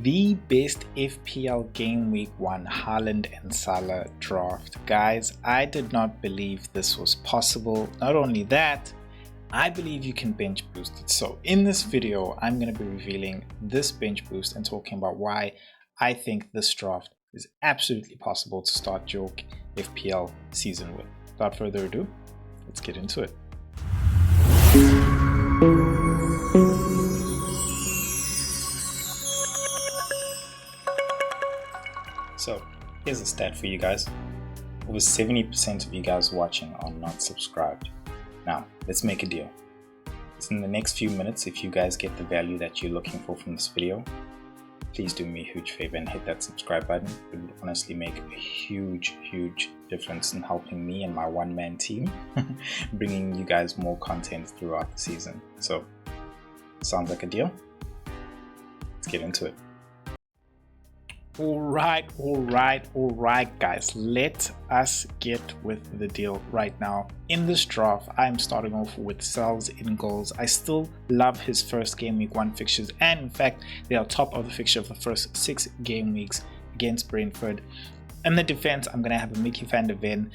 The best FPL Game Week 1 Haaland and Salah draft. Guys, I did not believe this was possible. Not only that, I believe you can bench boost it. So in this video, I'm going to be revealing this bench boost and talking about why I think this draft is absolutely possible to start your FPL season with. Without further ado, let's get into it. So here's a stat for you guys. Over 70% of you guys watching are not subscribed. Now, let's make a deal. It's in the next few minutes. If you guys get the value that you're looking for from this video, please do me a huge favor and hit that subscribe button. It would honestly make a huge difference in helping me and my one-man team, bringing you guys more content throughout the season. So, sounds like a deal? Let's get into it. All right guys, let us get with the deal right now. In this draft, I'm starting off with Sal's in goals. I still love his first game week 1 fixtures, and in fact they are top of the fixture of the first 6 game weeks against Brentford. In the defense, I'm gonna have a Mickey van der Ven,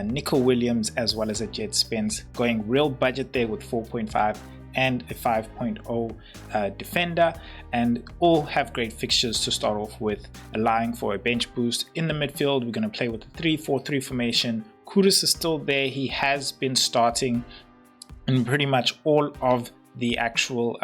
Nico Williams, as well as a Jed Spence, going real budget there with 4.5 and a 5.0 defender, and all have great fixtures to start off with, allowing for a bench boost. In the midfield, we're going to play with the 3-4-3 formation. Kudus is still there. He has been starting in pretty much all of the actual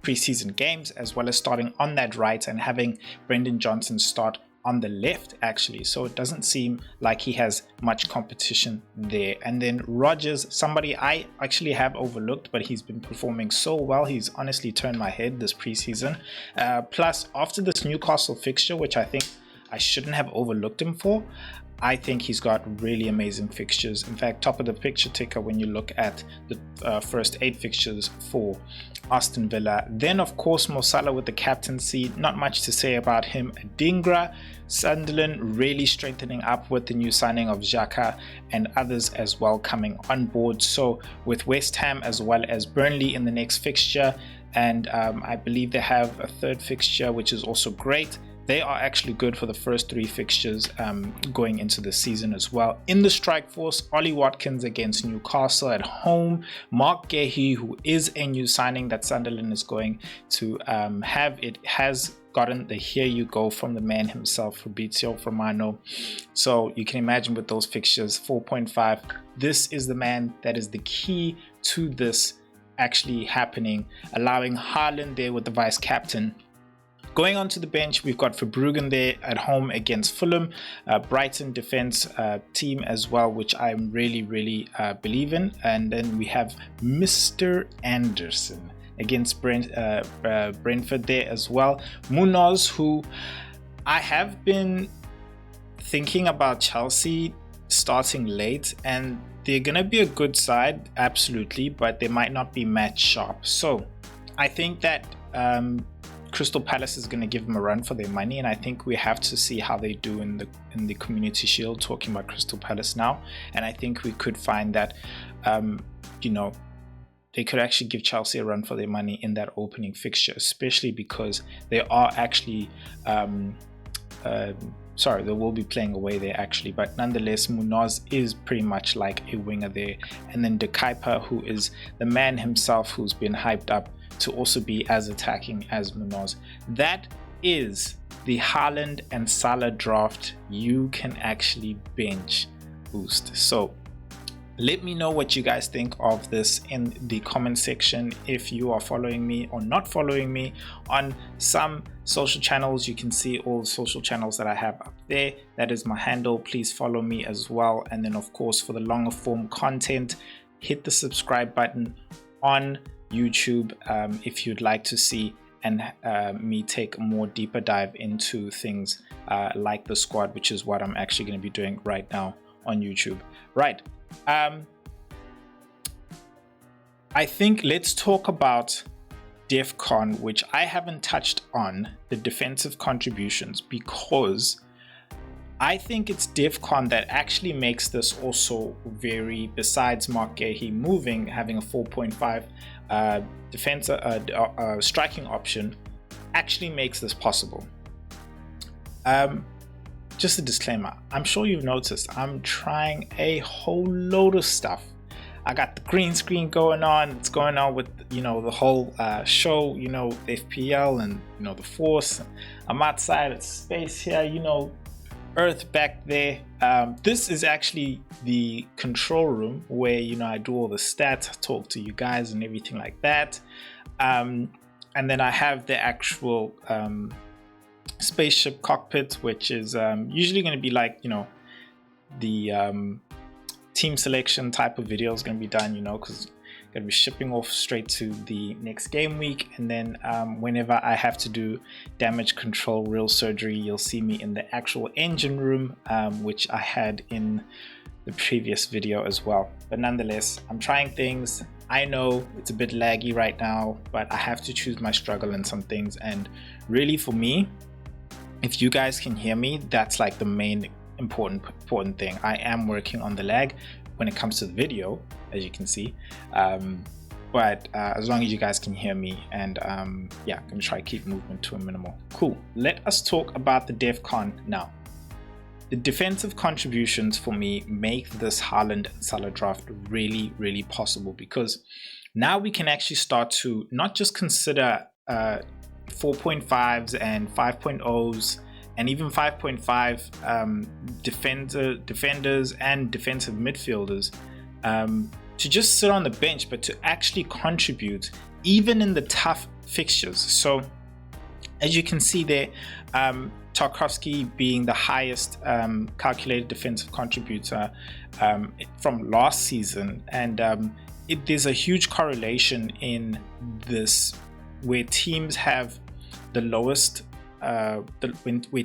preseason games, as well as starting on that right and having Brendan Johnson start on the left actually, so it doesn't seem like he has much competition there. And then Rogers, somebody I actually have overlooked, but he's been performing so well. He's honestly turned my head this preseason. Plus, after this Newcastle fixture, which I think I shouldn't have overlooked him for, I think he's got really amazing fixtures. In fact, top of the picture ticker when you look at the first 8 fixtures for Aston Villa. Then of course Mo Salah with the captaincy, not much to say about him. Dingra, Sunderland really strengthening up with the new signing of Xhaka and others as well coming on board. So with West Ham as well as Burnley in the next fixture, and I believe they have a third fixture which is also great. They are actually good for the first 3 fixtures going into the season as well. In the strike force, Ollie Watkins against Newcastle at home. Mark Guehi, who is a new signing that Sunderland is going to have. It has gotten the here you go from the man himself, Fabrizio Romano. So you can imagine with those fixtures, 4.5. This is the man that is the key to this actually happening, allowing Haaland there with the vice captain. Going on to the bench, we've got Verbruggen there at home against Fulham, Brighton defense team as well, which I'm really believe in. And then we have Mr. Anderson against Brentford there as well. Munoz, who I have been thinking about Chelsea starting late, and they're gonna be a good side, absolutely, but they might not be match sharp. So I think that Crystal Palace is going to give them a run for their money, and I think we have to see how they do in the Community Shield, talking about Crystal Palace now. And I think we could find that they could actually give Chelsea a run for their money in that opening fixture, especially because they are actually they will be playing away there actually, but nonetheless Munoz is pretty much like a winger there. And then De Kuyper, who is the man himself, who's been hyped up to also be as attacking as Munoz. That is the Haaland and Salah draft you can actually bench boost. So let me know what you guys think of this in the comment section. If you are following me or not following me on some social channels, you can see all the social channels that I have up there. That is my handle. Please follow me as well. And then of course, for the longer form content, hit the subscribe button on YouTube if you'd like to see and me take a more deeper dive into things like the squad, which is what I'm actually going to be doing right now on YouTube. Right. I think let's talk about DEFCON, which I haven't touched on, the defensive contributions, because I think it's DEFCON that actually makes this also very, besides Mark Guehi moving, having a 4.5 striking option, actually makes this possible. Just a disclaimer, I'm sure you've noticed I'm trying a whole load of stuff. I got the green screen going on. It's going on with, you know, the whole show, you know, FPL and, you know, the Force. I'm outside at space here, you know, Earth back there. This is actually the control room where, you know, I do all the stats, talk to you guys and everything like that. And then I have the actual spaceship cockpit, which is usually going to be like, you know, the team selection type of video is going to be done, you know, because I'm going to be shipping off straight to the next game week. And then whenever I have to do damage control real surgery, you'll see me in the actual engine room, which I had in the previous video as well. But nonetheless, I'm trying things. I know it's a bit laggy right now, but I have to choose my struggle in some things. And really for me, if you guys can hear me, that's like the main important thing. I am working on the lag when it comes to the video, as you can see, but as long as you guys can hear me, and yeah, I'm gonna try to keep movement to a minimal. Cool. Let us talk about the DEFCON now. The defensive contributions for me make this Haaland and Salah draft really possible, because now we can actually start to not just consider 4.5s and 5.0s and even 5.5 defenders and defensive midfielders to just sit on the bench, but to actually contribute even in the tough fixtures. So as you can see there, Tarkowski being the highest calculated defensive contributor from last season, and there's a huge correlation in this where teams have the lowest where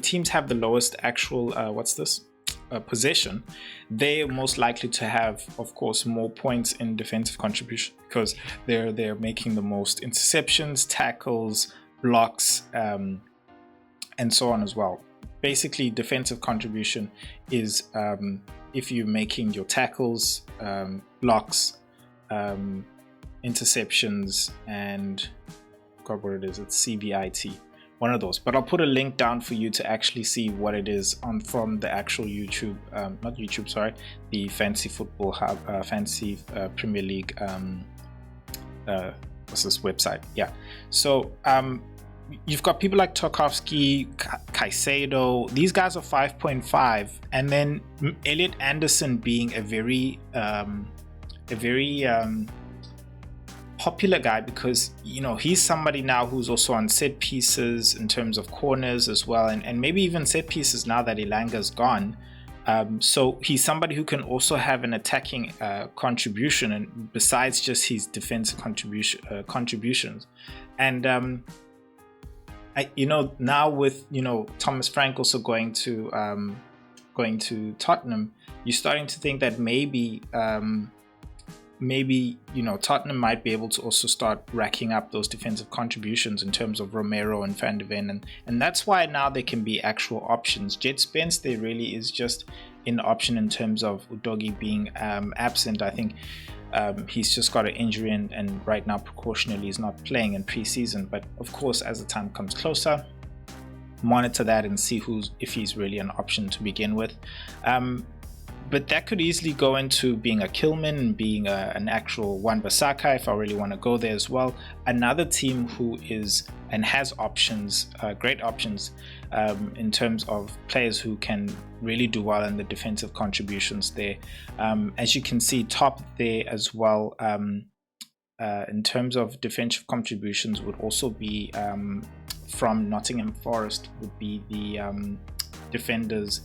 teams have the lowest actual possession, they're most likely to have, of course, more points in defensive contribution, because they're making the most interceptions, tackles, blocks, and so on as well. Basically, defensive contribution is if you're making your tackles, blocks, interceptions, and God, what it is, it's CVIT, one of those. But I'll put a link down for you to actually see what it is from the actual YouTube, not YouTube, sorry, the Fantasy Football Hub, Fantasy Premier League, what's this website? Yeah. So you've got people like Tarkowski, Caicedo. These guys are 5.5, and then Elliot Anderson being a very popular guy, because, you know, he's somebody now who's also on set pieces in terms of corners as well, and maybe even set pieces now that Elanga's gone. So he's somebody who can also have an attacking contribution, and besides just his defensive contributions. And you know, now with, you know, Thomas Frank also going to Tottenham, you're starting to think that maybe you know, Tottenham might be able to also start racking up those defensive contributions in terms of Romero and Van de Ven, and that's why now there can be actual options. Jet Spence, there really is just an option in terms of Udogie being absent. I think he's just got an injury, and right now precautionally he's not playing in pre-season, but of course as the time comes closer, monitor that and see if he's really an option to begin with. But that could easily go into being a Kilman and being an actual Wan-Bissaka if I really want to go there as well. Another team who is and has options, great options in terms of players who can really do well in the defensive contributions there. As you can see, top there as well in terms of defensive contributions would also be from Nottingham Forest, would be the defenders,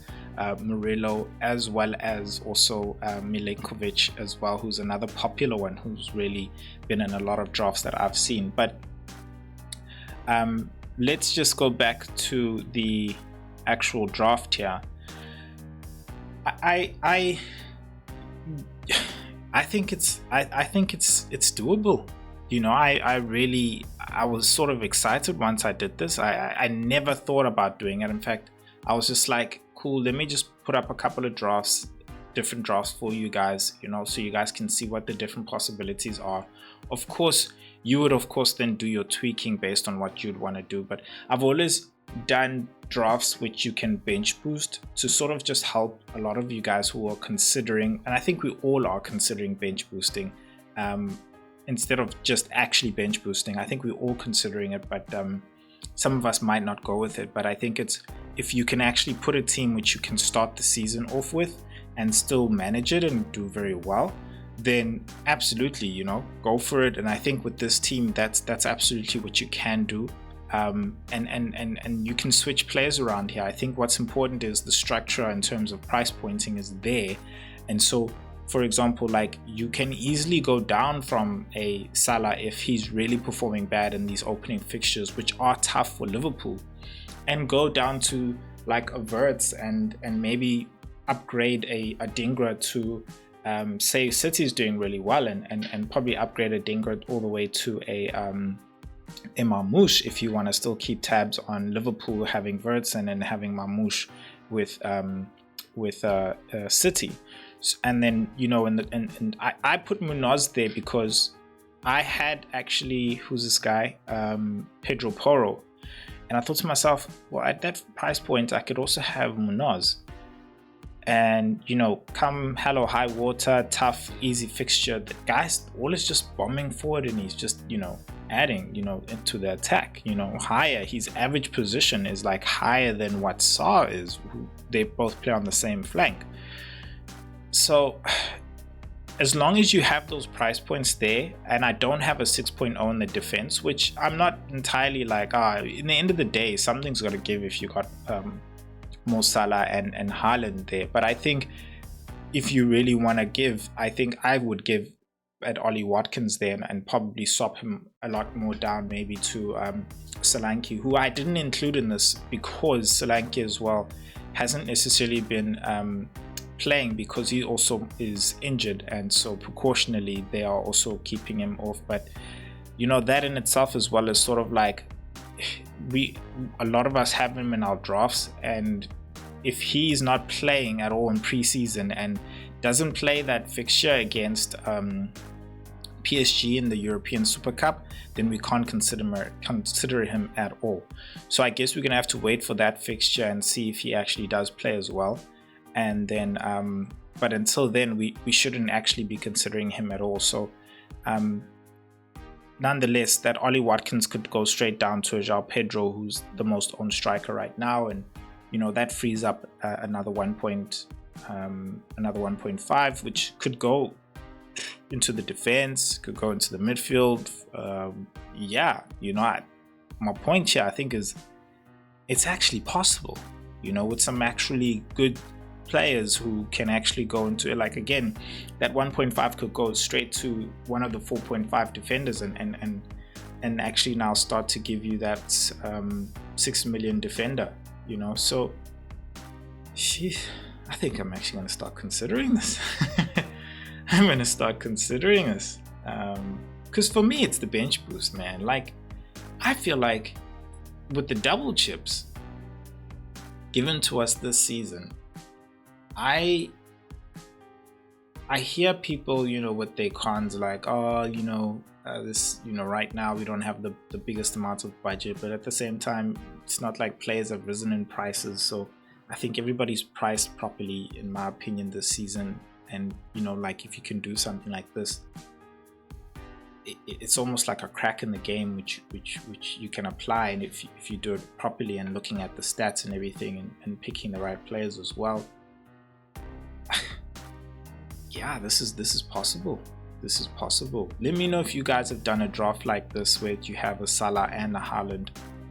Murillo, as well as also Milenkovic as well, who's another popular one who's really been in a lot of drafts that I've seen. But let's just go back to the actual draft here. I think it's doable. You know, I was sort of excited once I did this. I never thought about doing it. In fact, I was just like, cool, let me just put up a couple of different drafts for you guys, you know, so you guys can see what the different possibilities are. Of course, You would of course then do your tweaking based on what you'd want to do, but I've always done drafts which you can bench boost to sort of just help a lot of you guys who are considering, and I think we all are considering bench boosting, instead of just actually bench boosting. I think we're all considering it, but some of us might not go with it. But I think it's, if you can actually put a team which you can start the season off with and still manage it and do very well, then absolutely, you know, go for it. And I think with this team, that's absolutely what you can do. And you can switch players around here. I think what's important is the structure in terms of price pointing is there. And so, for example, like, you can easily go down from a Salah if he's really performing bad in these opening fixtures, which are tough for Liverpool, and go down to like a Wirtz and maybe upgrade a Dingra to say City's doing really well, and probably upgrade a Dingra all the way to a Marmoush if you want to still keep tabs on Liverpool having Wirtz and then having Marmoush with City. And then, you know, and I put Munoz there because I had actually, who's this guy, Pedro Porro, and I thought to myself, well, at that price point I could also have Munoz, and, you know, come hell or high water, tough easy fixture, the guy's always just bombing forward, and he's just, you know, adding, you know, into the attack, you know, higher. His average position is like higher than what Saar is, who they both play on the same flank. So as long as you have those price points there, and I don't have a 6.0 in the defense, which I'm not entirely like, in the end of the day, something's got to give if you got Mo Salah and Haaland there. But I think if you really want to give, I think I would give at Ollie Watkins there, and probably swap him a lot more down, maybe to Solanke, who I didn't include in this because Solanke as well hasn't necessarily been playing because he also is injured, and so precautionally they are also keeping him off. But you know, that in itself as well is sort of like, a lot of us have him in our drafts, and if he's not playing at all in preseason and doesn't play that fixture against PSG in the European Super Cup, then we can't consider him at all. So I guess we're gonna have to wait for that fixture and see if he actually does play as well. And then but until then we shouldn't actually be considering him at all. So nonetheless, that Ollie Watkins could go straight down to João Pedro, who's the most owned striker right now, and you know, that frees up another 1.5, which could go into the defense, could go into the midfield. Yeah, you know, my point here, I think, is it's actually possible, you know, with some actually good players who can actually go into it. Like, again, that 1.5 could go straight to one of the 4.5 defenders and actually now start to give you that 6 million defender, you know. So I think I'm actually going to start considering this. I'm going to start considering this because for me it's the bench boost, man. Like, I feel like with the double chips given to us this season, I hear people, you know, with their cons, like, oh, you know, this, you know, right now we don't have the biggest amount of budget, but at the same time, it's not like players have risen in prices. So I think everybody's priced properly, in my opinion, this season. And, you know, like, if you can do something like this, it's almost like a crack in the game, which you can apply. And if you do it properly and looking at the stats and everything, and picking the right players as well, yeah, this is possible. This is possible. Let me know if you guys have done a draft like this where you have a Salah and a Haaland,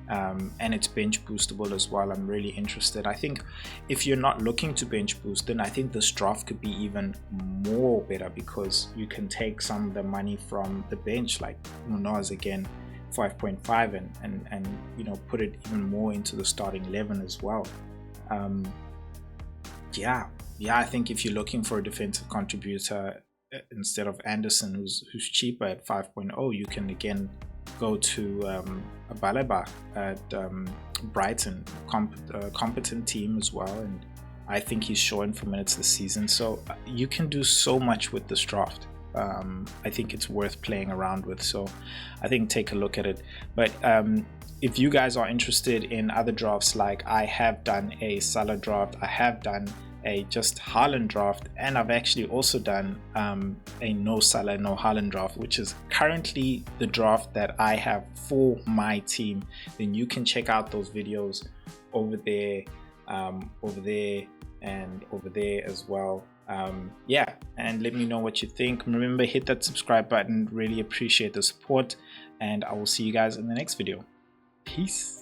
and it's bench boostable as well. I'm really interested. I think if you're not looking to bench boost, then I think this draft could be even more better, because you can take some of the money from the bench, like Munoz again, 5.5, and you know, put it even more into the starting 11 as well. Yeah, I think if you're looking for a defensive contributor instead of Anderson, who's cheaper at 5.0, you can again go to a Balaba at Brighton, competent team as well, and I think he's showing for minutes this season. So you can do so much with this draft. I think it's worth playing around with. So I think take a look at it. But if you guys are interested in other drafts, like I have done a Salah draft, I have done a just Haaland draft, and I've actually also done a no Salah no Haaland draft, which is currently the draft that I have for my team, then you can check out those videos over there and over there as well. Yeah, and let me know what you think. Remember, hit that subscribe button, really appreciate the support, and I will see you guys in the next video. Peace.